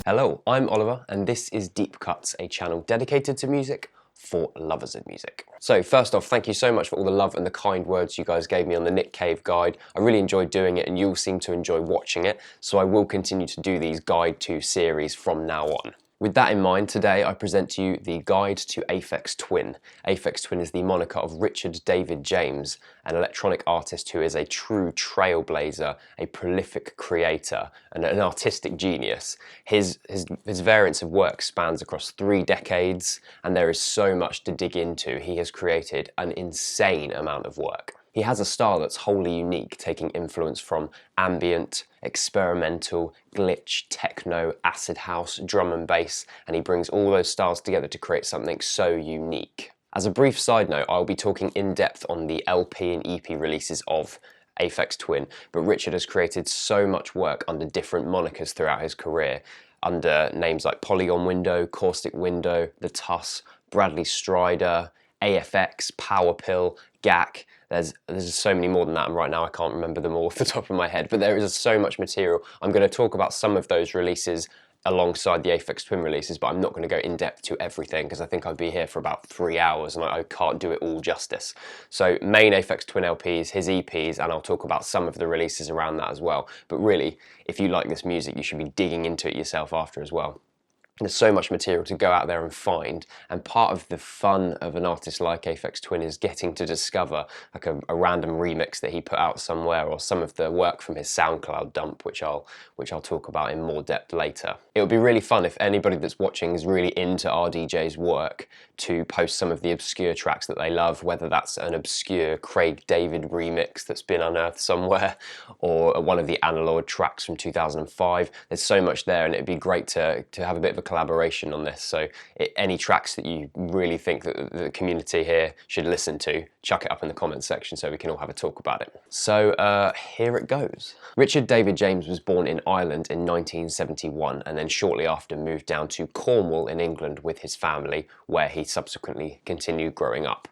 Hello, I'm Oliver and this is Deep Cuts, a channel dedicated to music for lovers of music. So first off, thank you so much for all the love and the kind words you guys gave me on the Nick Cave guide. I really enjoyed doing it and you all seem to enjoy watching it, so I will continue to do these Guide to series from now on. With that in mind, today I present to you the Guide to APHEX TWIN. APHEX TWIN is the moniker of Richard David James, an electronic artist who is a true trailblazer, a prolific creator, and an artistic genius. His variance of work spans across 3 decades, and there is so much to dig into. He has created an insane amount of work. He has a style that's wholly unique, taking influence from ambient, experimental, glitch, techno, acid house, drum and bass, and he brings all those styles together to create something so unique. As a brief side note, I'll be talking in depth on the LP and EP releases of APHEX TWIN, but Richard has created so much work under different monikers throughout his career, under names like Polygon Window, Caustic Window, The Tuss, Bradley Strider, AFX, Power Pill, GAC. There's so many more than that, and right now I can't remember them all off the top of my head, but there is so much material. I'm going to talk about some of those releases alongside the APHEX TWIN releases, but I'm not going to go in depth to everything because I think I'd be here for about 3 hours and I can't do it all justice. So main APHEX TWIN LPs, his EPs, and I'll talk about some of the releases around that as well. But really, if you like this music, you should be digging into it yourself after as well. There's so much material to go out there and find, and part of the fun of an artist like APHEX TWIN is getting to discover like a random remix that he put out somewhere, or some of the work from his SoundCloud dump, which I'll talk about in more depth later. It would be really fun if anybody that's watching is really into RDJ's work to post some of the obscure tracks that they love, whether that's an obscure Craig David remix that's been unearthed somewhere, or one of the Analog tracks from 2005. There's so much there, and it'd be great to have a bit of a collaboration on this. So any tracks that you really think that the community here should listen to, chuck it up in the comments section so we can all have a talk about it. So here it goes. Richard David James was born in Ireland in 1971 and then shortly after moved down to Cornwall in England with his family, where he subsequently continued growing up.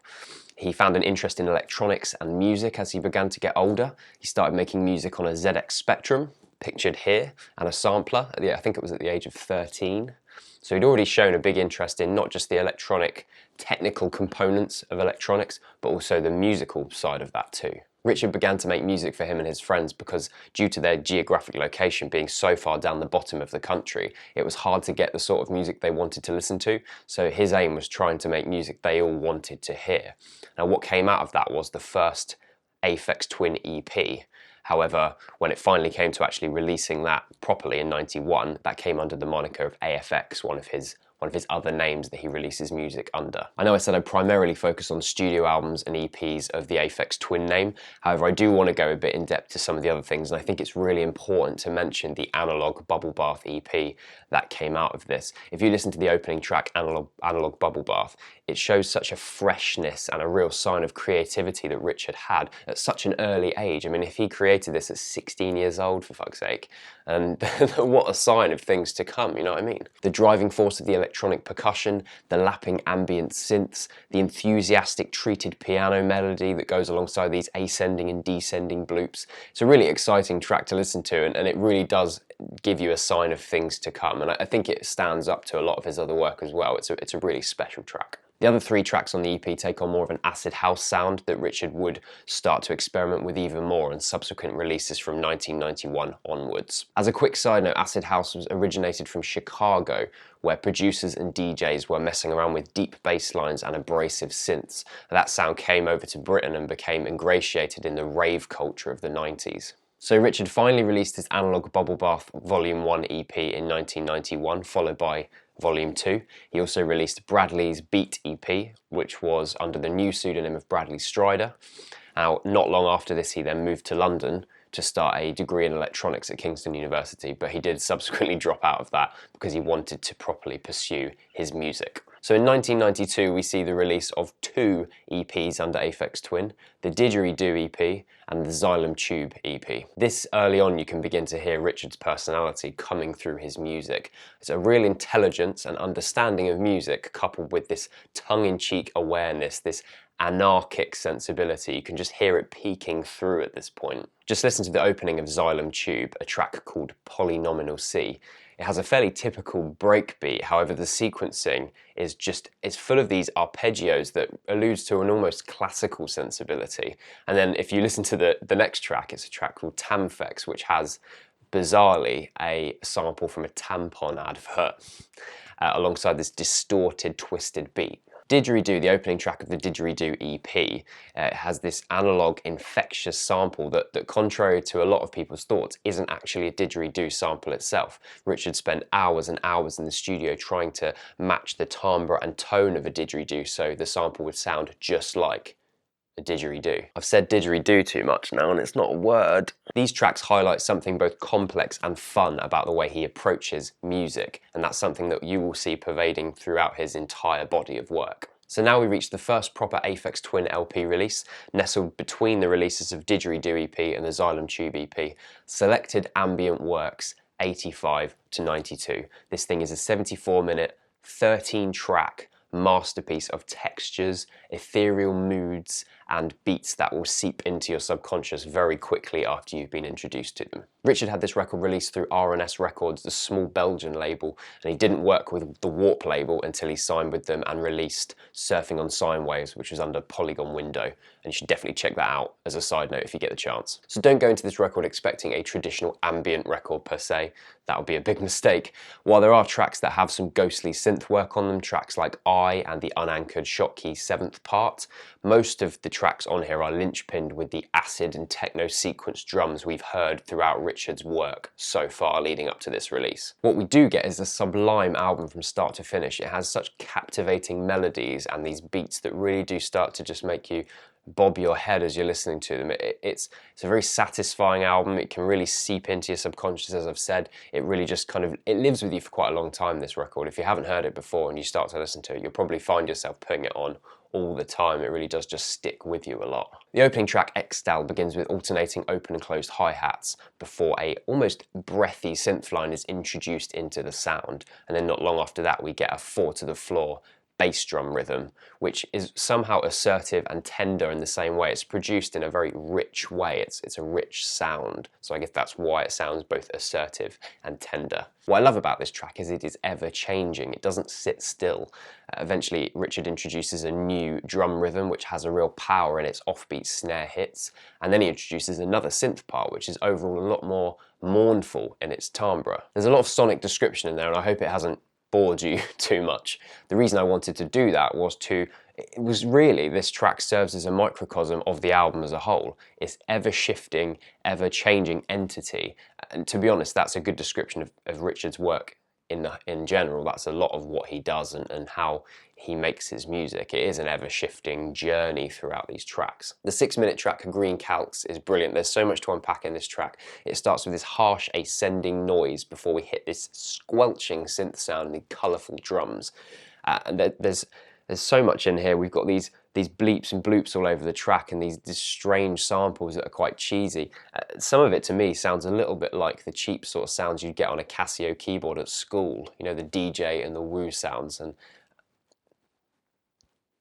He found an interest in electronics and music as he began to get older. He started making music on a ZX Spectrum, pictured here, and a sampler. I think it was at the age of 13. So he'd already shown a big interest in not just the electronic technical components of electronics, but also the musical side of that too. Richard began to make music for him and his friends because, due to their geographic location being so far down the bottom of the country, it was hard to get the sort of music they wanted to listen to, so his aim was trying to make music they all wanted to hear. Now what came out of that was the first APHEX TWIN EP. However, when it finally came to actually releasing that properly in '91, that came under the moniker of AFX, one of his other names that he releases music under. I know I said I'd primarily focus on studio albums and EPs of the APHEX TWIN name. However, I do want to go a bit in depth to some of the other things, and I think it's really important to mention the Analog Bubble Bath EP that came out of this. If you listen to the opening track, Analog Bubble Bath, it shows such a freshness and a real sign of creativity that Richard had at such an early age. I mean, if he created this at 16 years old, for fuck's sake, and what a sign of things to come, you know what I mean? The driving force of the electronic percussion, the lapping ambient synths, the enthusiastic treated piano melody that goes alongside these ascending and descending bloops. It's a really exciting track to listen to, and it really does give you a sign of things to come, and I think it stands up to a lot of his other work as well. It's a really special track. The other 3 tracks on the EP take on more of an acid house sound that Richard would start to experiment with even more in subsequent releases from 1991 onwards. As a quick side note, acid house was originated from Chicago, where producers and DJs were messing around with deep bass lines and abrasive synths. That sound came over to Britain and became ingratiated in the rave culture of the 90s. So Richard finally released his Analog Bubble Bath Volume 1 EP in 1991, followed by Volume 2. He also released Bradley's Beat EP, which was under the new pseudonym of Bradley Strider. Now, not long after this, he then moved to London to start a degree in electronics at Kingston University, but he did subsequently drop out of that because he wanted to properly pursue his music. So in 1992, we see the release of 2 EPs under APHEX TWIN, the Didgeridoo EP and the Xylem Tube EP. This early on, you can begin to hear Richard's personality coming through his music. It's a real intelligence and understanding of music coupled with this tongue-in-cheek awareness, this anarchic sensibility. You can just hear it peeking through at this point. Just listen to the opening of Xylem Tube, a track called Polynominal C. It has a fairly typical breakbeat, however the sequencing is it's full of these arpeggios that alludes to an almost classical sensibility. And then if you listen to the next track, it's a track called Tamfex, which has bizarrely a sample from a tampon advert alongside this distorted, twisted beat. Didgeridoo, the opening track of the Didgeridoo EP, has this analog infectious sample that, contrary to a lot of people's thoughts, isn't actually a didgeridoo sample itself. Richard spent hours and hours in the studio trying to match the timbre and tone of a didgeridoo so the sample would sound just like a didgeridoo. I've said didgeridoo too much now and it's not a word. These tracks highlight something both complex and fun about the way he approaches music, and that's something that you will see pervading throughout his entire body of work. So now we reach the first proper APHEX Twin LP release, nestled between the releases of Didgeridoo EP and the Xylem Tube EP, Selected Ambient Works 85 to 92. This thing is a 74-minute, 13-track masterpiece of textures, ethereal moods, and beats that will seep into your subconscious very quickly after you've been introduced to them. Richard had this record released through R&S Records, the small Belgian label, and he didn't work with the Warp label until he signed with them and released Surfing on Sine Waves, which was under Polygon Window, and you should definitely check that out as a side note if you get the chance. So don't go into this record expecting a traditional ambient record per se. That would be a big mistake. While there are tracks that have some ghostly synth work on them, tracks like I and the unanchored Schottky 7th part, most of the tracks on here are linchpinned with the acid and techno sequence drums we've heard throughout Richard's work so far leading up to this release. What we do get is a sublime album from start to finish. It has such captivating melodies and these beats that really do start to just make you bob your head as you're listening to them. It's a very satisfying album. It can really seep into your subconscious, as I've said. It really just it lives with you for quite a long time, this record. If you haven't heard it before and you start to listen to it, you'll probably find yourself putting it on all the time. It really does just stick with you a lot. The opening track, Xtal, begins with alternating open and closed hi-hats before a almost breathy synth line is introduced into the sound. And then not long after that, we get a 4 to the floor bass drum rhythm, which is somehow assertive and tender in the same way. It's produced in a very rich way. It's a rich sound. So I guess that's why it sounds both assertive and tender. What I love about this track is it is ever changing. It doesn't sit still. Eventually, Richard introduces a new drum rhythm, which has a real power in its offbeat snare hits. And then he introduces another synth part, which is overall a lot more mournful in its timbre. There's a lot of sonic description in there, and I hope it hasn't bored you too much. The reason I wanted to do that was really this track serves as a microcosm of the album as a whole. It's ever shifting, ever changing entity, and to be honest, that's a good description of Richard's work in general. That's a lot of what he does and how he makes his music. It is an ever-shifting journey throughout these tracks. The 6-minute track, Green Calcs, is brilliant. There's so much to unpack in this track. It starts with this harsh ascending noise before we hit this squelching synth sound and the colourful drums. And there's so much in here. We've got these bleeps and bloops all over the track and these strange samples that are quite cheesy. Some of it to me sounds a little bit like the cheap sort of sounds you'd get on a Casio keyboard at school, you know, the DJ and the woo sounds. And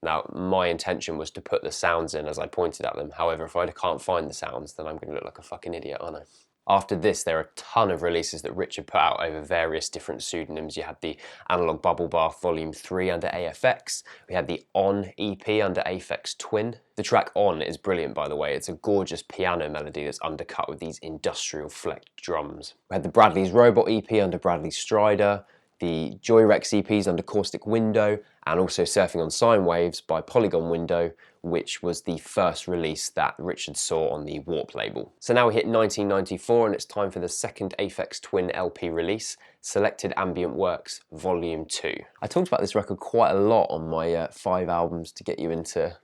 now my intention was to put the sounds in as I pointed at them. However, if I can't find the sounds, then I'm going to look like a fucking idiot, aren't I? After this, there are a ton of releases that Richard put out over various different pseudonyms. You had the Analog Bubble Bath Volume 3 under AFX. We had the On EP under APHEX Twin. The track On is brilliant, by the way. It's a gorgeous piano melody that's undercut with these industrial flecked drums. We had the Bradley's Robot EP under Bradley Strider, the Joyrex EPs under Caustic Window, and also Surfing on Sine Waves by Polygon Window, which was the first release that Richard saw on the Warp label. So now we hit 1994 and it's time for the second APHEX Twin LP release, Selected Ambient Works Volume 2. I talked about this record quite a lot on my 5 albums to get you into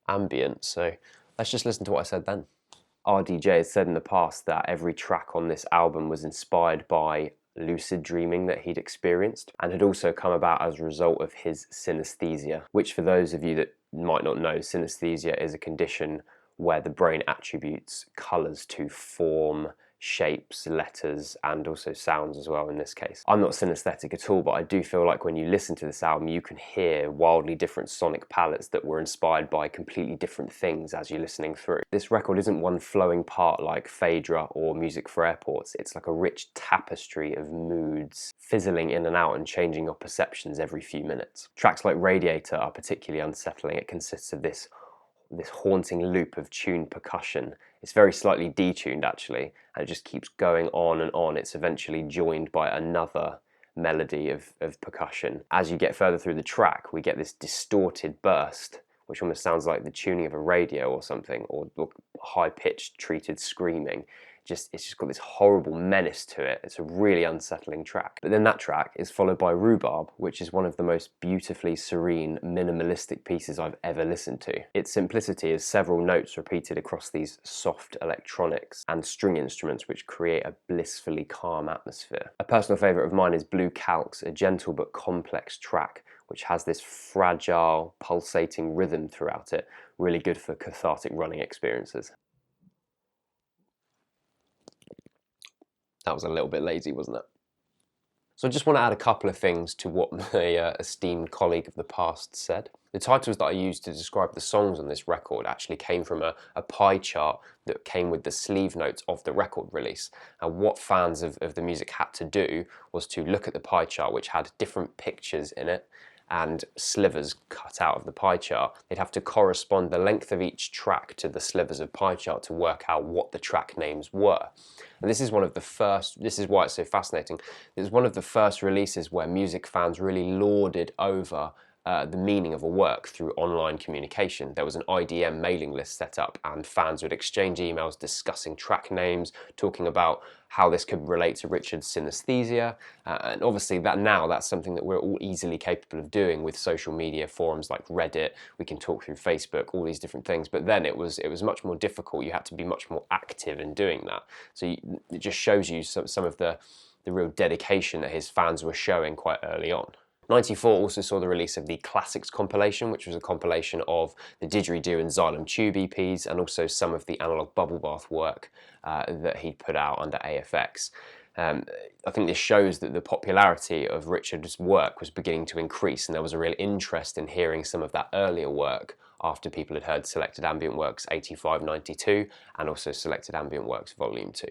ambient, so let's just listen to what I said then. RDJ has said in the past that every track on this album was inspired by lucid dreaming that he'd experienced and had also come about as a result of his synesthesia, which for those of you that might not know, synesthesia is a condition where the brain attributes colours to form, shapes, letters, and also sounds as well in this case. I'm not synesthetic at all, but I do feel like when you listen to this album, you can hear wildly different sonic palettes that were inspired by completely different things as you're listening through. This record isn't one flowing part like Phaedra or Music for Airports. It's like a rich tapestry of moods, fizzling in and out and changing your perceptions every few minutes. Tracks like Radiator are particularly unsettling. It consists of this haunting loop of tuned percussion. It's very slightly detuned actually, and it just keeps going on and on. It's eventually joined by another melody of percussion. As you get further through the track, we get this distorted burst, which almost sounds like the tuning of a radio or something, or high-pitched treated screaming. It's just got this horrible menace to it. It's a really unsettling track. But then that track is followed by Rhubarb, which is one of the most beautifully serene, minimalistic pieces I've ever listened to. Its simplicity is several notes repeated across these soft electronics and string instruments which create a blissfully calm atmosphere. A personal favourite of mine is Blue Calcs, a gentle but complex track which has this fragile, pulsating rhythm throughout it. Really good for cathartic running experiences. That was a little bit lazy, wasn't it? So I just want to add a couple of things to what my esteemed colleague of the past said. The titles that I used to describe the songs on this record actually came from a pie chart that came with the sleeve notes of the record release. And what fans of the music had to do was to look at the pie chart, which had different pictures in it and slivers cut out of the pie chart. They'd have to correspond the length of each track to the slivers of pie chart to work out what the track names were. And this is one of the first, this is why it's so fascinating, this is one of the first releases where music fans really lauded over the meaning of a work through online communication. There was an IDM mailing list set up and fans would exchange emails discussing track names, talking about how this could relate to Richard's synesthesia, and obviously that's something that we're all easily capable of doing with social media forums like Reddit. We can talk through Facebook, all these different things, but then it was much more difficult. You had to be much more active in doing that. So it just shows you some of the real dedication that his fans were showing quite early on. 94 also saw the release of the Classics compilation, which was a compilation of the Didgeridoo and Xylem Tube EPs and also some of the Analog Bubble Bath work that he put out under AFX. I think this shows that the popularity of Richard's work was beginning to increase, and there was a real interest in hearing some of that earlier work after people had heard Selected Ambient Works 85-92 and also Selected Ambient Works Volume 2.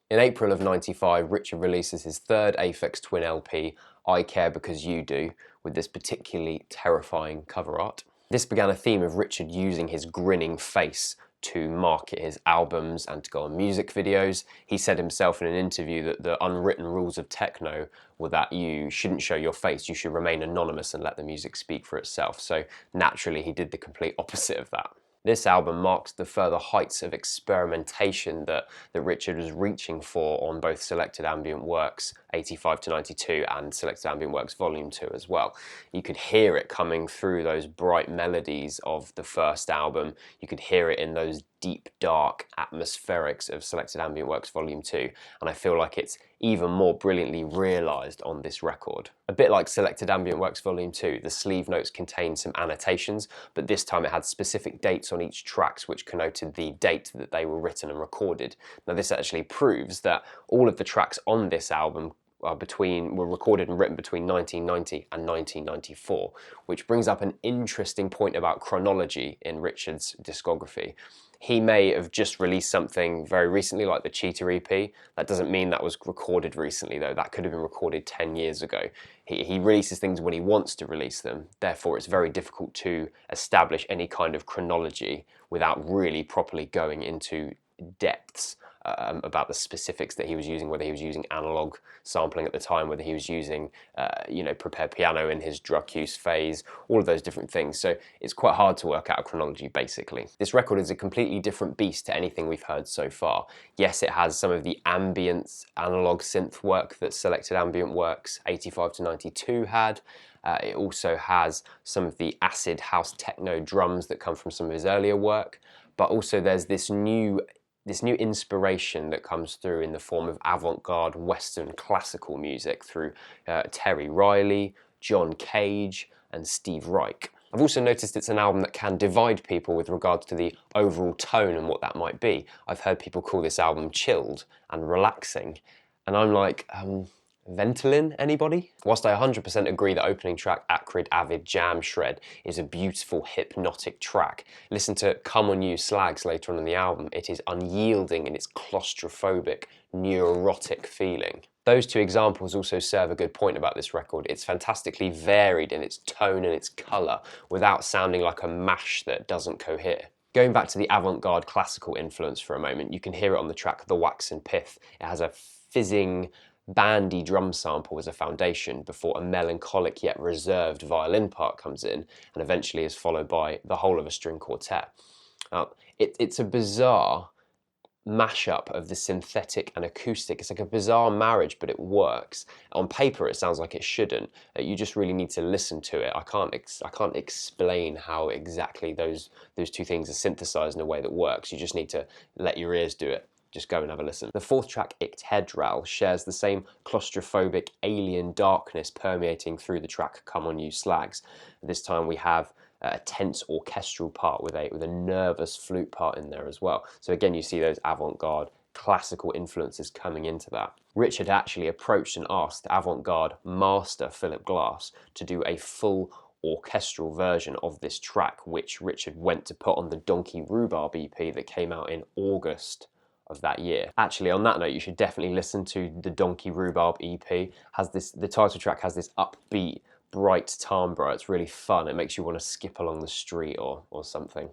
In April of 95, Richard releases his third APHEX Twin LP, I Care Because You Do, with this particularly terrifying cover art. This began a theme of Richard using his grinning face to market his albums and to go on music videos. He said himself in an interview that the unwritten rules of techno were that you shouldn't show your face, you should remain anonymous and let the music speak for itself. So naturally he did the complete opposite of that. This album marks the further heights of experimentation that Richard was reaching for on both Selected Ambient Works 85-92 and Selected Ambient Works Volume 2 as well. You could hear it coming through those bright melodies of the first album. You could hear it in those deep, dark atmospherics of Selected Ambient Works Volume 2, and I feel like it's even more brilliantly realised on this record. A bit like Selected Ambient Works Volume 2, the sleeve notes contained some annotations, but this time it had specific dates on each tracks which connoted the date that they were written and recorded. Now this actually proves that all of the tracks on this album were recorded and written between 1990 and 1994, which brings up an interesting point about chronology in Richard's discography. He may have just released something very recently, like the Cheetah EP. That doesn't mean that was recorded recently, though. That could have been recorded 10 years ago. He releases things when he wants to release them. Therefore, it's very difficult to establish any kind of chronology without really properly going into depths about the specifics that he was using, whether he was using analog sampling at the time, whether he was using prepared piano in his drug use phase, all of those different things. So it's quite hard to work out a chronology, basically. This record is a completely different beast to anything we've heard so far. Yes, it has some of the ambient analog synth work that Selected Ambient Works 85-92 had. It also has some of the acid house techno drums that come from some of his earlier work, but also there's this new inspiration that comes through in the form of avant-garde Western classical music through Terry Riley, John Cage, and Steve Reich. I've also noticed it's an album that can divide people with regards to the overall tone and what that might be. I've heard people call this album chilled and relaxing, and I'm like, Ventolin, anybody? Whilst I 100% agree that opening track Acrid Avid Jam Shred is a beautiful hypnotic track, listen to Come On You Slags later on in the album. It is unyielding in its claustrophobic, neurotic feeling. Those two examples also serve a good point about this record. It's fantastically varied in its tone and its colour without sounding like a mash that doesn't cohere. Going back to the avant-garde classical influence for a moment, you can hear it on the track The Wax and Pith. It has a fizzing, bandy drum sample as a foundation before a melancholic yet reserved violin part comes in and eventually is followed by the whole of a string quartet. It's a bizarre mashup of the synthetic and acoustic. It's like a bizarre marriage, but it works. On paper it sounds like it shouldn't. You just really need to listen to it. I can't explain how exactly those two things are synthesized in a way that works. You just need to let your ears do it. Just go and have a listen. The fourth track, Icht Hedral, shares the same claustrophobic alien darkness permeating through the track Come On You Slags. This time we have a tense orchestral part with a nervous flute part in there as well. So again, you see those avant-garde classical influences coming into that. Richard actually approached and asked avant-garde master Philip Glass to do a full orchestral version of this track, which Richard went to put on the Donkey Rhubarb EP that came out in August of that year. Actually, on that note, you should definitely listen to the Donkey Rhubarb EP. The title track has this upbeat, bright timbre. It's really fun. It makes you want to skip along the street or something.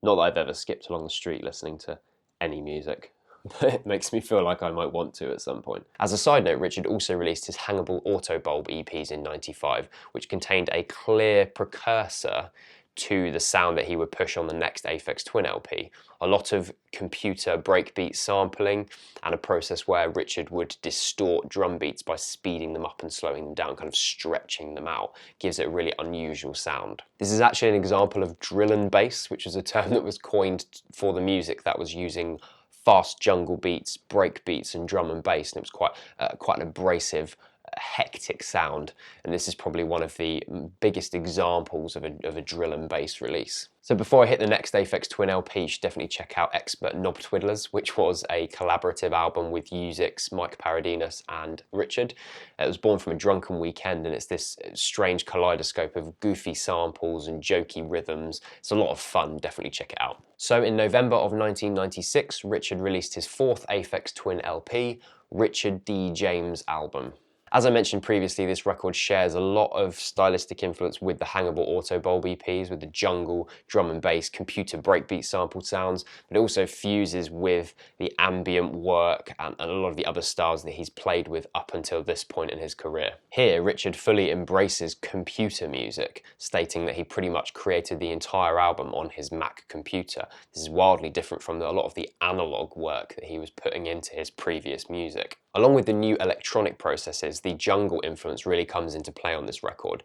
Not that I've ever skipped along the street listening to any music, but it makes me feel like I might want to at some point. As a side note, Richard also released his Hangable Autobulb EPs in '95, which contained a clear precursor to the sound that he would push on the next APHEX Twin LP. A lot of computer breakbeat sampling and a process where Richard would distort drum beats by speeding them up and slowing them down, kind of stretching them out. Gives it a really unusual sound. This is actually an example of drill and bass, which is a term that was coined for the music that was using fast jungle beats, break beats and drum and bass, and it was quite an abrasive, hectic sound, and this is probably one of the biggest examples of a drill and bass release. So before I hit the next APHEX Twin LP, you should definitely check out Expert Knob Twiddlers, which was a collaborative album with Usix, Mike Paradinas and Richard. It was born from a drunken weekend, and it's this strange kaleidoscope of goofy samples and jokey rhythms. It's a lot of fun, definitely check it out. So in November of 1996, Richard released his fourth APHEX Twin LP, Richard D. James Album. As I mentioned previously, this record shares a lot of stylistic influence with the Hangable Autobulb EPs, with the jungle, drum and bass, computer breakbeat sampled sounds, but it also fuses with the ambient work and a lot of the other styles that he's played with up until this point in his career. Here, Richard fully embraces computer music, stating that he pretty much created the entire album on his Mac computer. This is wildly different from a lot of the analog work that he was putting into his previous music. Along with the new electronic processes, the jungle influence really comes into play on this record.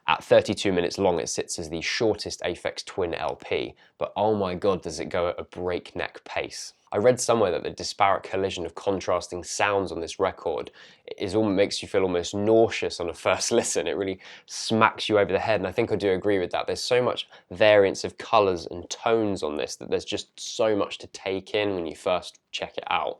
At 32 minutes long, it sits as the shortest APHEX Twin LP, but oh my god, does it go at a breakneck pace. I read somewhere that the disparate collision of contrasting sounds on this record makes you feel almost nauseous on a first listen. It really smacks you over the head, and I think I do agree with that. There's so much variance of colours and tones on this that there's just so much to take in when you first check it out.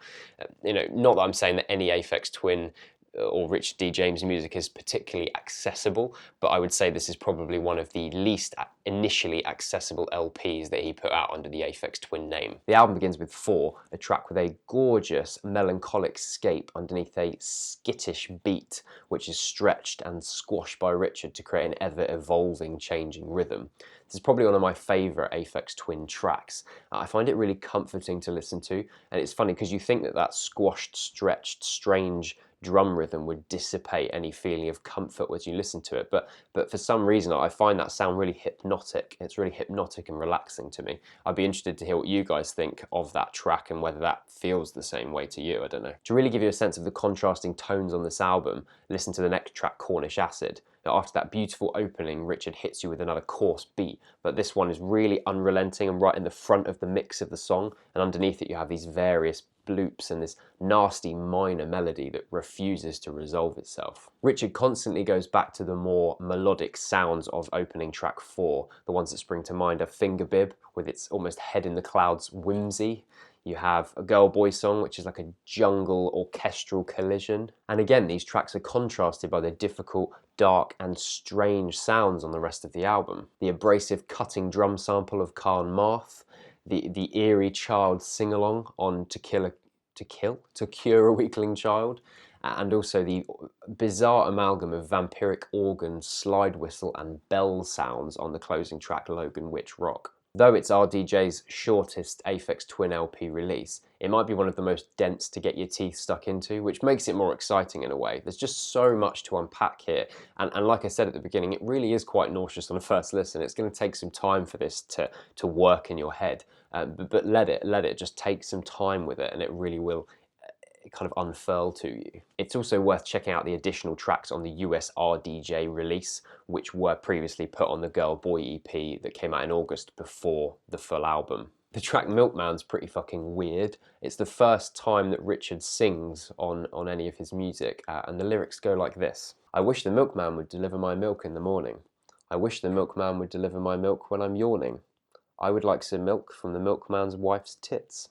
Not that I'm saying that any APHEX Twin or Richard D. James music is particularly accessible, but I would say this is probably one of the least initially accessible LPs that he put out under the APHEX Twin name. The album begins with 4, a track with a gorgeous melancholic scape underneath a skittish beat, which is stretched and squashed by Richard to create an ever-evolving, changing rhythm. This is probably one of my favourite APHEX Twin tracks. I find it really comforting to listen to, and it's funny because you think that squashed, stretched, strange drum rhythm would dissipate any feeling of comfort as you listen to it, but for some reason I find that sound really hypnotic. It's really hypnotic and relaxing to me. I'd be interested to hear what you guys think of that track and whether that feels the same way to you. I don't know. To really give you a sense of the contrasting tones on this album, listen to the next track, Cornish Acid. Now, after that beautiful opening, Richard hits you with another coarse beat, but this one is really unrelenting and right in the front of the mix of the song, and underneath it you have these various bloops and this nasty minor melody that refuses to resolve itself. Richard constantly goes back to the more melodic sounds of opening track 4. The ones that spring to mind are Finger Bib, with its almost head in the clouds whimsy. You have a girl boy song, which is like a jungle orchestral collision. And again, these tracks are contrasted by the difficult, dark and strange sounds on the rest of the album. The abrasive cutting drum sample of Khan Marth, the eerie child sing-along on To Cure a Weakling Child, and also the bizarre amalgam of vampiric organ, slide whistle and bell sounds on the closing track Logan Witch Rock. Though it's RDJ's shortest APHEX Twin LP release, it might be one of the most dense to get your teeth stuck into, which makes it more exciting in a way. There's just so much to unpack here, and like I said at the beginning, it really is quite nauseous on a first listen. It's going to take some time for this to work in your head, but let it just take some time with it, and it really will kind of unfurl to you. It's also worth checking out the additional tracks on the US RDJ release, which were previously put on the Girl Boy EP that came out in August before the full album. The track Milkman's pretty fucking weird. It's the first time that Richard sings on any of his music, and the lyrics go like this. I wish the milkman would deliver my milk in the morning. I wish the milkman would deliver my milk when I'm yawning. I would like some milk from the milkman's wife's tits.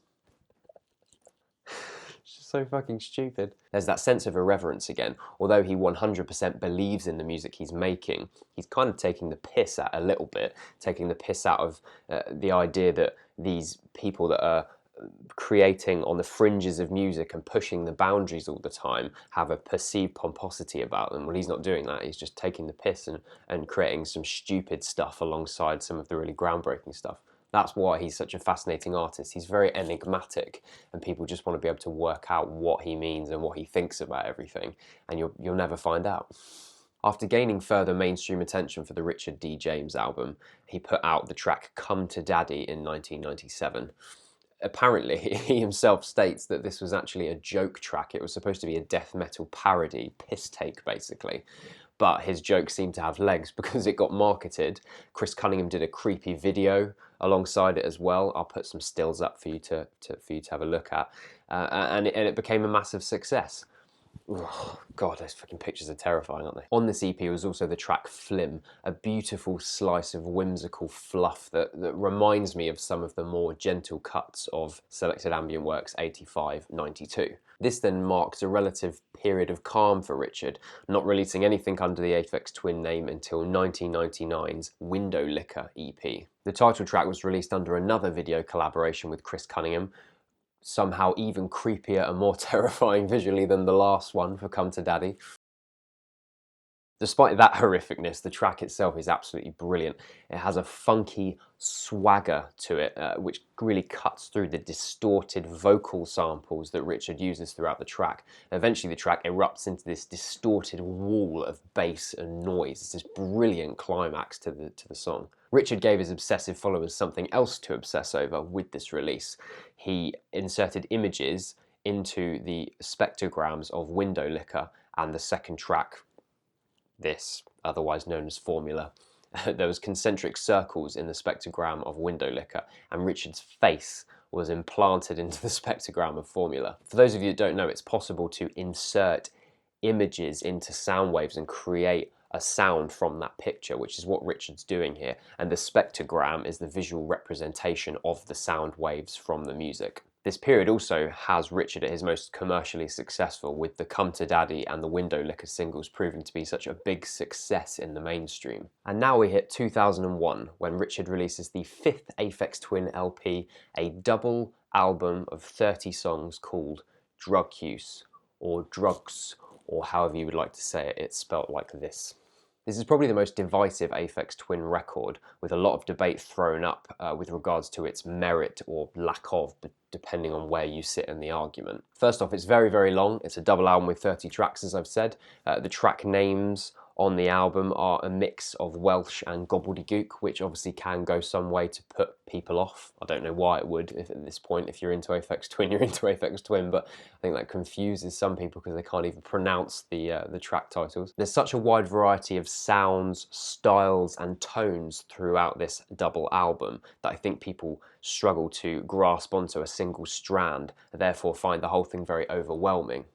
So fucking stupid. There's that sense of irreverence again. Although he 100% believes in the music he's making, he's kind of taking the piss out a little bit, taking the piss out of the idea that these people that are creating on the fringes of music and pushing the boundaries all the time have a perceived pomposity about them. Well, he's not doing that. He's just taking the piss and creating some stupid stuff alongside some of the really groundbreaking stuff. That's why he's such a fascinating artist. He's very enigmatic, and people just want to be able to work out what he means and what he thinks about everything, and you'll never find out. After gaining further mainstream attention for the Richard D. James album, he put out the track Come to Daddy in 1997. Apparently, he himself states that this was actually a joke track. It was supposed to be a death metal parody, piss take basically. But his joke seemed to have legs because it got marketed. Chris Cunningham did a creepy video alongside it as well. I'll put some stills up for you to have a look at, and it became a massive success. Oh, God, those fucking pictures are terrifying, aren't they? On this EP was also the track Flim, a beautiful slice of whimsical fluff that reminds me of some of the more gentle cuts of Selected Ambient Works 85-92. This then marked a relative period of calm for Richard, not releasing anything under the APHEX Twin name until 1999's Window Licker EP. The title track was released under another video collaboration with Chris Cunningham, somehow even creepier and more terrifying visually than the last one for Come to Daddy. Despite that horrificness, the track itself is absolutely brilliant. It has a funky swagger to it, which really cuts through the distorted vocal samples that Richard uses throughout the track. Eventually the track erupts into this distorted wall of bass and noise. It's this brilliant climax to the song. Richard gave his obsessive followers something else to obsess over with this release. He inserted images into the spectrograms of Window Licker and the second track, this, otherwise known as Formula. There was concentric circles in the spectrogram of Window Licker, and Richard's face was implanted into the spectrogram of Formula. For those of you that don't know, it's possible to insert images into sound waves and create a sound from that picture, which is what Richard's doing here, and the spectrogram is the visual representation of the sound waves from the music. This period also has Richard at his most commercially successful, with the Come to Daddy and the Window Licker singles proving to be such a big success in the mainstream. And now we hit 2001, when Richard releases the 5th APHEX Twin LP, a double album of 30 songs called Drug Use, or Drugs, or however you would like to say it. It's spelt like this. This is probably the most divisive APHEX Twin record, with a lot of debate thrown up with regards to its merit or lack of, depending on where you sit in the argument. First off, it's very, very long. It's a double album with 30 tracks, as I've said. The track names on the album are a mix of Welsh and gobbledygook, which obviously can go some way to put people off. I don't know why it would if at this point. If you're into APHEX Twin, you're into APHEX Twin, but I think that confuses some people because they can't even pronounce the track titles. There's such a wide variety of sounds, styles and tones throughout this double album that I think people struggle to grasp onto a single strand, and therefore find the whole thing very overwhelming.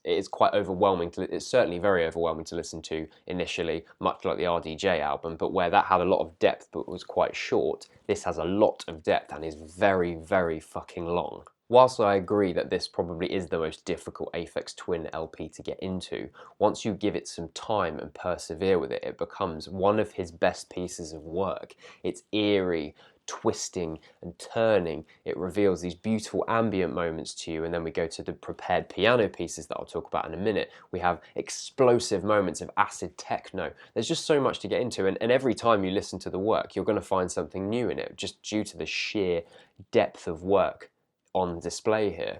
It's quite overwhelming it's certainly very overwhelming to listen to initially, much like the RDJ album, but where that had a lot of depth but was quite short, this has a lot of depth and is very, very fucking long. Whilst I agree that this probably is the most difficult APHEX Twin LP to get into, once you give it some time and persevere with it, it becomes one of his best pieces of work. It's eerie, twisting and turning. It reveals these beautiful ambient moments to you, and then we go to the prepared piano pieces that I'll talk about in a minute. We have explosive moments of acid techno. There's just so much to get into, and every time you listen to the work, you're going to find something new in it, just due to the sheer depth of work on display here.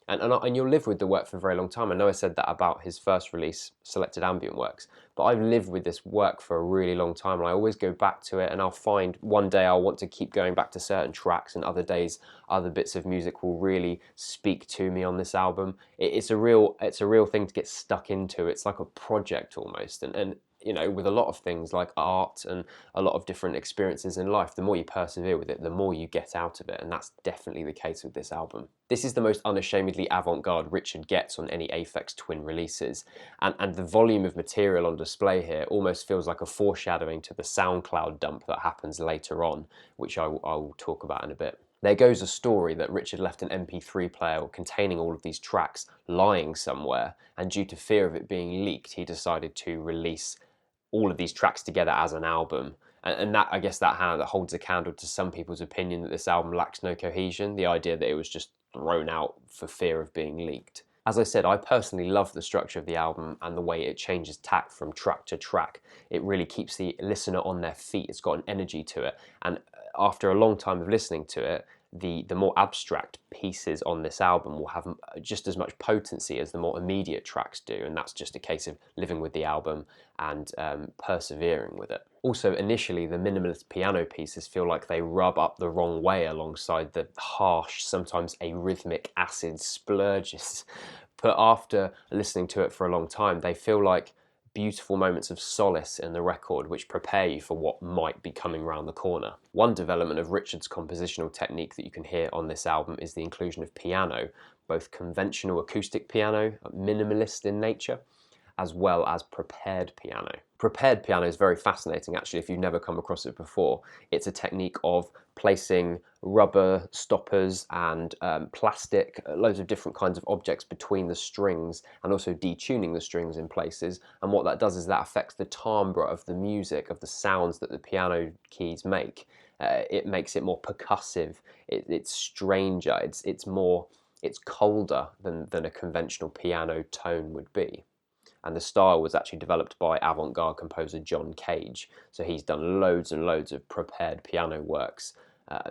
And you'll live with the work for a very long time. I know I said that about his first release, Selected Ambient Works, but I've lived with this work for a really long time, and I always go back to it, and I'll find one day I'll want to keep going back to certain tracks, and other days other bits of music will really speak to me on this album. It's a real thing to get stuck into. It's like a project almost, and you know, with a lot of things like art and a lot of different experiences in life, the more you persevere with it, the more you get out of it, and that's definitely the case with this album. This is the most unashamedly avant-garde Richard gets on any APHEX Twin releases, and the volume of material on display here almost feels like a foreshadowing to the SoundCloud dump that happens later on, which I will talk about in a bit. There goes a story that Richard left an MP3 player containing all of these tracks lying somewhere, and due to fear of it being leaked, he decided to release all of these tracks together as an album. And that, I guess, that holds a candle to some people's opinion that this album lacks no cohesion, the idea that it was just thrown out for fear of being leaked. As I said, I personally love the structure of the album and the way it changes tack from track to track. It really keeps the listener on their feet. It's got an energy to it. And after a long time of listening to it, the more abstract pieces on this album will have just as much potency as the more immediate tracks do, and that's just a case of living with the album and persevering with it. Also, initially, the minimalist piano pieces feel like they rub up the wrong way alongside the harsh, sometimes arrhythmic acid splurges, but after listening to it for a long time, they feel like beautiful moments of solace in the record which prepare you for what might be coming round the corner. One development of Richard's compositional technique that you can hear on this album is the inclusion of piano, both conventional acoustic piano, minimalist in nature, as well as prepared piano. Prepared piano is very fascinating actually if you've never come across it before. It's a technique of placing rubber stoppers and plastic, loads of different kinds of objects between the strings, and also detuning the strings in places. And what that does is that affects the timbre of the music, of the sounds that the piano keys make. It makes it more percussive, it's stranger, it's colder than a conventional piano tone would be. And the style was actually developed by avant-garde composer John Cage. So he's done loads and loads of prepared piano works,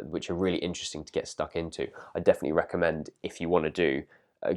which are really interesting to get stuck into. I definitely recommend, if you want to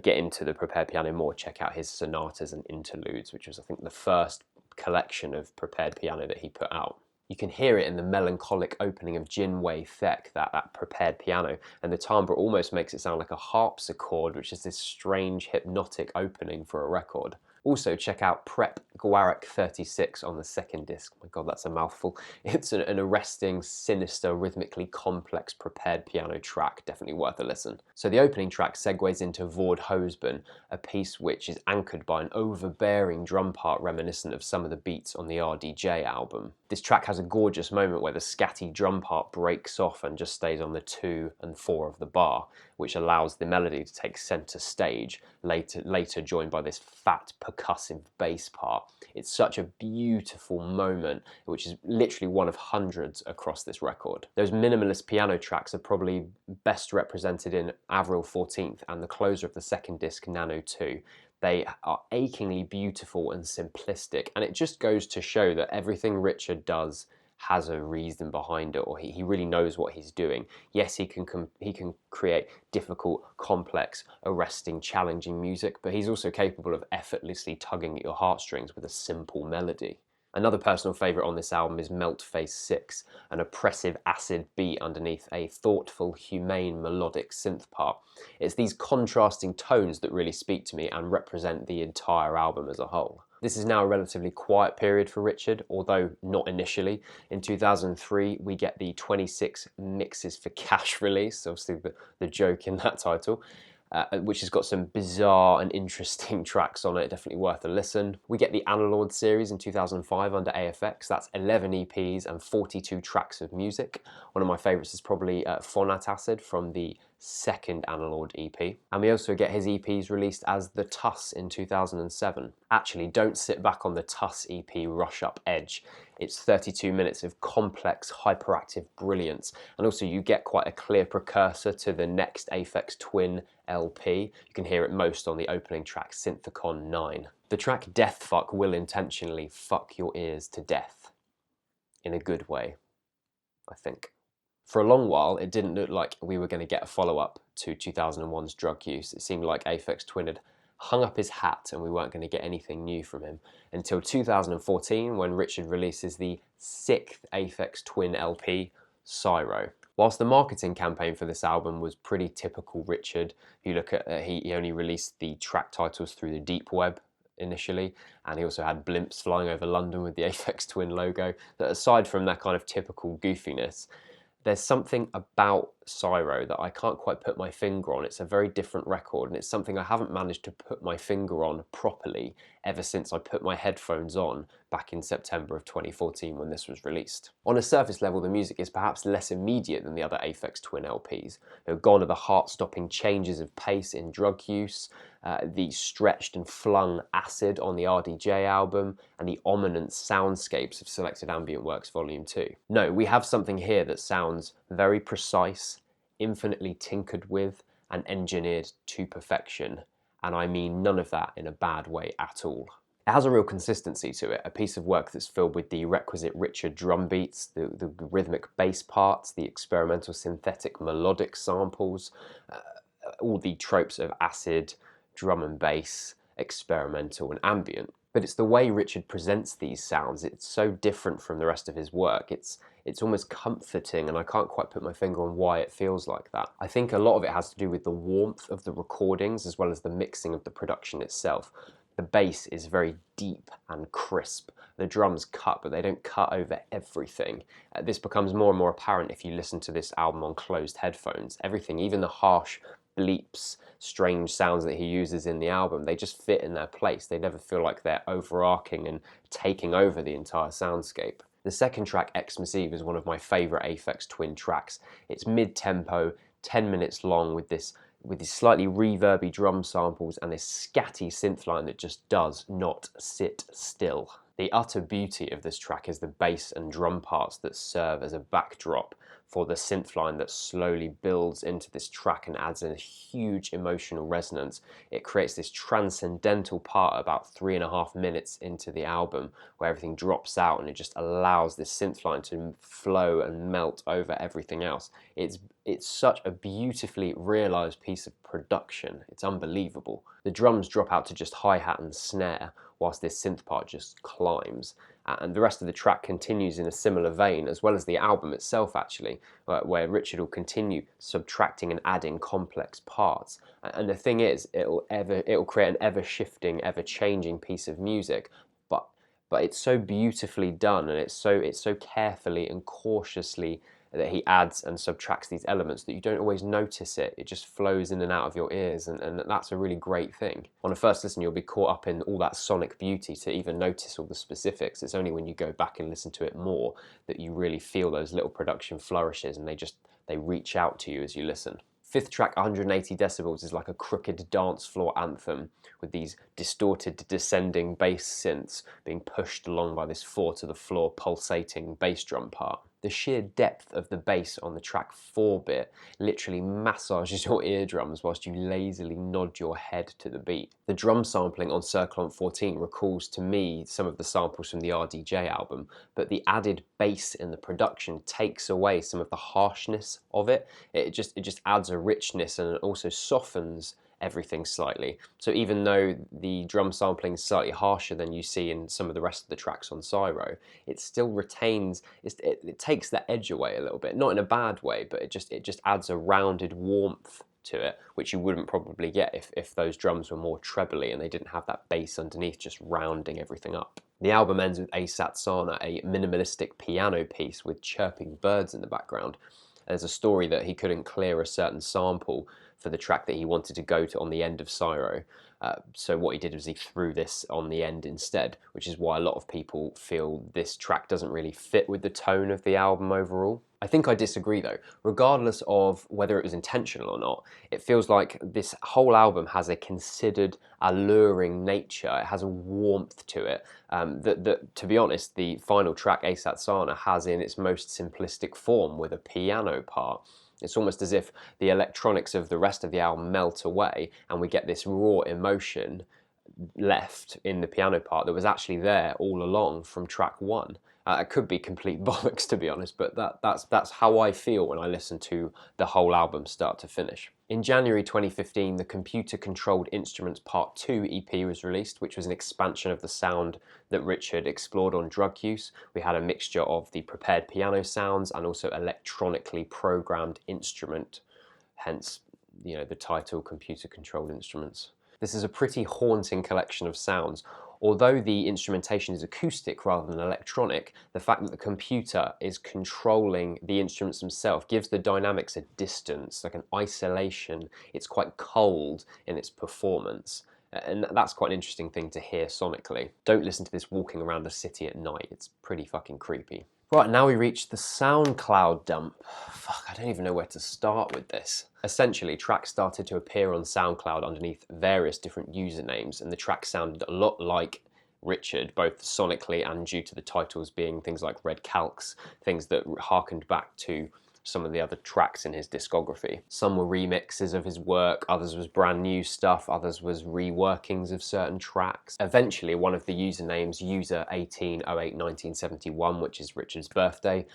get into the prepared piano more, check out his sonatas and interludes, which was, I think, the first collection of prepared piano that he put out. You can hear it in the melancholic opening of Jin Wei Thek, that prepared piano, and the timbre almost makes it sound like a harpsichord, which is this strange hypnotic opening for a record. Also, check out Prep Gwarak 36 on the second disc. My God, that's a mouthful. It's an arresting, sinister, rhythmically complex prepared piano track. Definitely worth a listen. So the opening track segues into Vord Hosben, a piece which is anchored by an overbearing drum part reminiscent of some of the beats on the RDJ album. This track has a gorgeous moment where the scatty drum part breaks off and just stays on the 2 and 4 of the bar, which allows the melody to take center stage, later joined by this fat percussive bass part. It's such a beautiful moment, which is literally one of hundreds across this record. Those minimalist piano tracks are probably best represented in Avril 14th and the closer of the second disc, Nano 2. They are achingly beautiful and simplistic, and it just goes to show that everything Richard does has a reason behind it, or he really knows what he's doing. Yes, he can create difficult, complex, arresting, challenging music, but he's also capable of effortlessly tugging at your heartstrings with a simple melody. Another personal favourite on this album is Melt Phase 6, an oppressive acid beat underneath a thoughtful, humane, melodic synth part. It's these contrasting tones that really speak to me and represent the entire album as a whole. This is now a relatively quiet period for Richard, although not initially. In 2003, we get the 26 Mixes for Cash release, obviously the joke in that title. Which has got some bizarre and interesting tracks on it, definitely worth a listen. We get the Analord series in 2005 under AFX, that's 11 EPs and 42 tracks of music. One of my favourites is probably Phonat Acid from the second Analord EP. And we also get his EPs released as The Tuss in 2007. Actually, don't sit back on the Tuss EP Rush Up Edge. It's 32 minutes of complex, hyperactive brilliance. And also you get quite a clear precursor to the next APHEX TWIN LP. You can hear it most on the opening track, Synthicon 9. The track Death Fuck will intentionally fuck your ears to death. In a good way, I think. For a long while, it didn't look like we were going to get a follow-up to 2001's Drug Use. It seemed like APHEX TWIN had hung up his hat and we weren't going to get anything new from him until 2014 when Richard releases the 6th APHEX TWIN LP, Sciro. Whilst the marketing campaign for this album was pretty typical Richard, if you look at he only released the track titles through the deep web initially, and he also had blimps flying over London with the APHEX TWIN logo. That aside from that kind of typical goofiness, there's something about Sciro that I can't quite put my finger on. It's a very different record, and it's something I haven't managed to put my finger on properly ever since I put my headphones on back in September of 2014 when this was released. On a surface level, the music is perhaps less immediate than the other APHEX TWIN LPs. Gone are the heart-stopping changes of pace in Drug Use, the stretched and flung acid on the RDJ album, and the ominous soundscapes of Selected Ambient Works Volume 2. No, we have something here that sounds very precise, infinitely tinkered with, and engineered to perfection. And I mean none of that in a bad way at all. It has a real consistency to it, a piece of work that's filled with the requisite richer drum beats, the rhythmic bass parts, the experimental synthetic melodic samples, all the tropes of acid, drum and bass, experimental and ambient. But it's the way Richard presents these sounds. It's so different from the rest of his work. It's almost comforting, and I can't quite put my finger on why it feels like that. I think a lot of it has to do with the warmth of the recordings as well as the mixing of the production itself. The bass is very deep and crisp. The drums cut, but they don't cut over everything. This becomes more and more apparent if you listen to this album on closed headphones. Everything, even the harsh bleeps, strange sounds that he uses in the album, they just fit in their place. They never feel like they're overarching and taking over the entire soundscape. The second track, Xmas Eve, is one of my favourite APHEX TWIN tracks. It's mid-tempo, 10 minutes long with these slightly reverby drum samples and this scatty synth line that just does not sit still. The utter beauty of this track is the bass and drum parts that serve as a backdrop for the synth line that slowly builds into this track and adds a huge emotional resonance. It creates this transcendental part about 3.5 minutes into the album where everything drops out and it just allows this synth line to flow and melt over everything else. It's such a beautifully realised piece of production. It's unbelievable. The drums drop out to just hi-hat and snare whilst this synth part just climbs. And the rest of the track continues in a similar vein, as well as the album itself actually, where Richard will continue subtracting and adding complex parts. And the thing is, it'll create an ever-shifting, ever-changing piece of music, but it's so beautifully done, and it's so carefully and cautiously that he adds and subtracts these elements that you don't always notice it. It just flows in and out of your ears, and that's a really great thing. On a first listen, you'll be caught up in all that sonic beauty to even notice all the specifics. It's only when you go back and listen to it more that you really feel those little production flourishes, and they reach out to you as you listen. Fifth track, 180 decibels, is like a crooked dance floor anthem with these distorted descending bass synths being pushed along by this 4-to-the-floor pulsating bass drum part. The sheer depth of the bass on the track 4-bit literally massages your eardrums whilst you lazily nod your head to the beat. The drum sampling on Circlone 14 recalls to me some of the samples from the RDJ album, but the added bass in the production takes away some of the harshness of it. It just adds a richness and it also softens everything slightly. So even though the drum sampling is slightly harsher than you see in some of the rest of the tracks on Sciro, it still retains, it takes the edge away a little bit, not in a bad way, but it just adds a rounded warmth to it, which you wouldn't probably get if those drums were more trebly and they didn't have that bass underneath just rounding everything up. The album ends with APHEX TWIN, a minimalistic piano piece with chirping birds in the background. There's a story that he couldn't clear a certain sample for the track that he wanted to go to on the end of Sciro. So what he did was he threw this on the end instead, which is why a lot of people feel this track doesn't really fit with the tone of the album overall. I think I disagree though. Regardless of whether it was intentional or not, it feels like this whole album has a considered, alluring nature. It has a warmth to it that, to be honest, the final track, APHEX TWIN, has in its most simplistic form with a piano part. It's almost as if the electronics of the rest of the album melt away and we get this raw emotion left in the piano part that was actually there all along from track one. It could be complete bollocks, to be honest, but that's how I feel when I listen to the whole album start to finish. In January 2015, the Computer Controlled Instruments Part 2 EP was released, which was an expansion of the sound that Richard explored on Drug Use. We had a mixture of the prepared piano sounds and also electronically programmed instrument, hence, you know, the title Computer Controlled Instruments. This is a pretty haunting collection of sounds. Although the instrumentation is acoustic rather than electronic, the fact that the computer is controlling the instruments themselves gives the dynamics a distance, like an isolation. It's quite cold in its performance. And that's quite an interesting thing to hear sonically. Don't listen to this walking around a city at night. It's pretty fucking creepy. Right, now we reach the SoundCloud dump. Fuck, I don't even know where to start with this. Essentially, tracks started to appear on SoundCloud underneath various different usernames, and the tracks sounded a lot like Richard, both sonically and due to the titles being things like red calcs, things that harkened back to some of the other tracks in his discography. Some were remixes of his work, others was brand new stuff, others was reworkings of certain tracks. Eventually, one of the usernames, user18081971, which is Richard's birthday,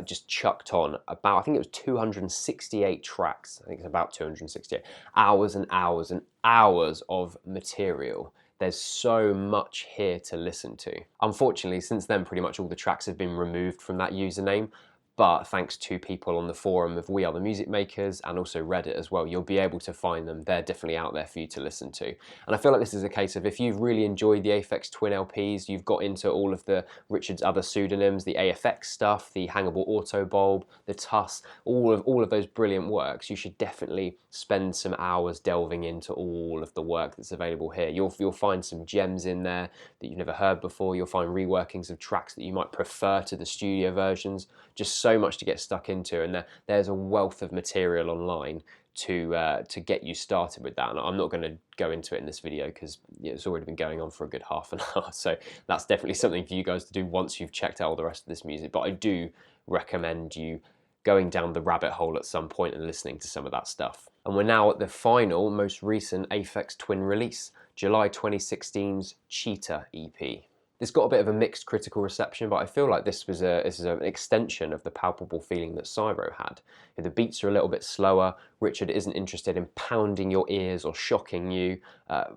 just chucked on about, I think it was 268 tracks, I think it's about 268, hours and hours and hours of material. There's so much here to listen to. Unfortunately, since then, pretty much all the tracks have been removed from that username, but thanks to people on the forum of We Are The Music Makers and also Reddit as well, you'll be able to find them. They're definitely out there for you to listen to. And I feel like this is a case of if you've really enjoyed the APHEX Twin LPs, you've got into all of the Richard's other pseudonyms, the AFX stuff, the Hangable Auto Bulb, the Tuss, all of those brilliant works, you should definitely spend some hours delving into all of the work that's available here. You'll find some gems in there that you've never heard before. You'll find reworkings of tracks that you might prefer to the studio versions. Just so much to get stuck into, and there's a wealth of material online to get you started with that. And I'm not going to go into it in this video because it's already been going on for a good half an hour, so that's definitely something for you guys to do once you've checked out all the rest of this music. But I do recommend you going down the rabbit hole at some point and listening to some of that stuff. And we're now at the final, most recent APHEX Twin release, July 2016's Cheetah EP. This got a bit of a mixed critical reception, but I feel like this is an extension of the palpable feeling that Sciro had. The beats are a little bit slower, Richard isn't interested in pounding your ears or shocking you,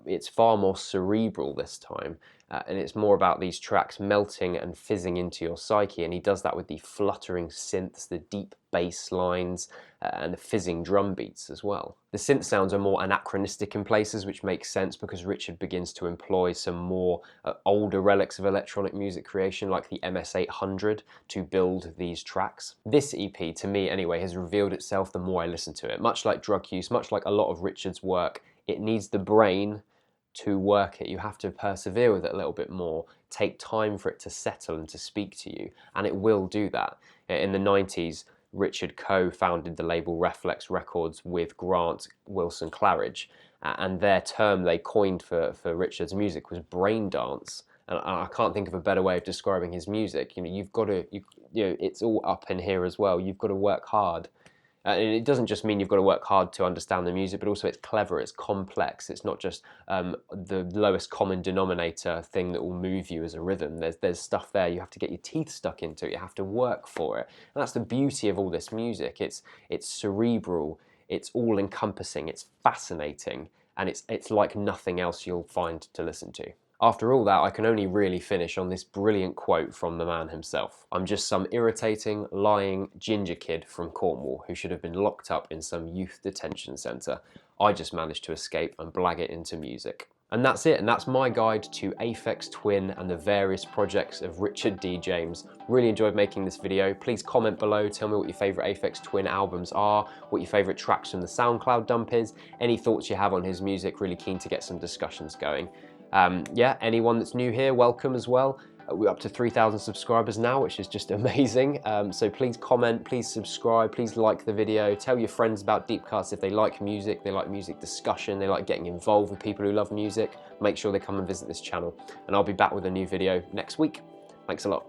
it's far more cerebral this time, and it's more about these tracks melting and fizzing into your psyche, and he does that with the fluttering synths, the deep bass lines, and the fizzing drum beats as well. The synth sounds are more anachronistic in places, which makes sense because Richard begins to employ some more older relics of electronic music creation like the MS-800 to build these tracks. This EP, to me anyway, has revealed itself the more I listen to it. Much like Drug Use, much like a lot of Richard's work, it needs the brain to work it. You have to persevere with it a little bit more, take time for it to settle and to speak to you, and it will do that. In the 90s, Richard co-founded the label Reflex Records with Grant Wilson Claridge, and their term they coined for Richard's music was brain dance. And I can't think of a better way of describing his music. You've got to, it's all up in here as well. You've got to work hard. And it doesn't just mean you've got to work hard to understand the music, but also it's clever, it's complex. It's not just the lowest common denominator thing that will move you as a rhythm. There's stuff there you have to get your teeth stuck into. You have to work for it. And that's the beauty of all this music. It's cerebral, it's all-encompassing, it's fascinating, and it's like nothing else you'll find to listen to. After all that, I can only really finish on this brilliant quote from the man himself. "I'm just some irritating, lying ginger kid from Cornwall who should have been locked up in some youth detention centre. I just managed to escape and blag it into music." And that's it, and that's my guide to APHEX Twin and the various projects of Richard D. James. Really enjoyed making this video. Please comment below, tell me what your favourite APHEX Twin albums are, what your favourite tracks from the SoundCloud dump is, any thoughts you have on his music. Really keen to get some discussions going. Yeah, anyone that's new here, welcome as well. We're up to 3,000 subscribers now, which is just amazing. So please comment, please subscribe, please like the video, tell your friends about Deep Cuts if they like music discussion, they like getting involved with people who love music. Make sure they come and visit this channel. And I'll be back with a new video next week. Thanks a lot.